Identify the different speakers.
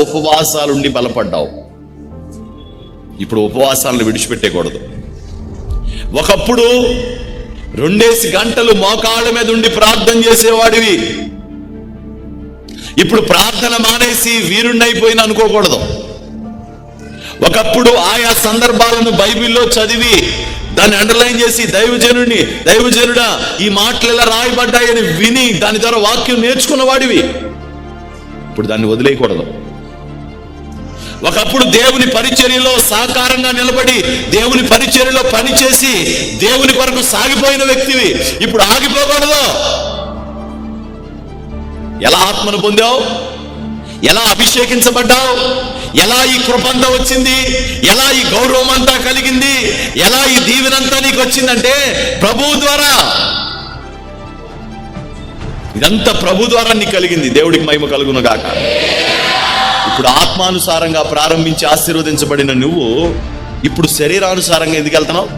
Speaker 1: ఉపవాసాలుండి బలపడ్డావు. ఇప్పుడు ఉపవాసాలను విడిచిపెట్టకూడదు. ఒకప్పుడు 2 గంటలు మోకాళ్ళ మీద ఉండి ప్రార్థన చేసేవాడివి. ఇప్పుడు ప్రార్థన మానేసి వీరుణ్ణైపోయిన అనుకోకూడదు. ఒకప్పుడు ఆయా సందర్భాలను బైబిల్లో చదివి దాన్ని అండర్లైన్ చేసి దైవజనుడా ఈ మాటలు ఎలా రాయబడ్డాయని విని దాని ద్వారా వాక్యం నేర్చుకున్న వాడివి. ఇప్పుడు దాన్ని వదిలేయకూడదు. ఒకప్పుడు దేవుని పరిచర్యలో సహకారంగా నిలబడి దేవుని పరిచర్యలో పనిచేసి దేవుని కొరకు సాగిపోయిన వ్యక్తివి. ఇప్పుడు ఆగిపోకూడదు. ఎలా ఆత్మను పొందావు? ఎలా అభిషేకించబడ్డావు? ఎలా ఈ కృపంతా వచ్చింది? ఎలా ఈ గౌరవం అంతా కలిగింది? ఎలా ఈ దీవెనంతా నీకు వచ్చిందంటే ప్రభువు ద్వారా. ఇదంతా ప్రభు ద్వారా నీకు కలిగింది. దేవుడికి మహిమ కలుగును గాక. ఇప్పుడు ఆత్మానుసారంగా ప్రారంభించి ఆశీర్వదించబడిన నువ్వు ఇప్పుడు శరీరానుసారంగా ఎందుకు వెళ్తున్నావు?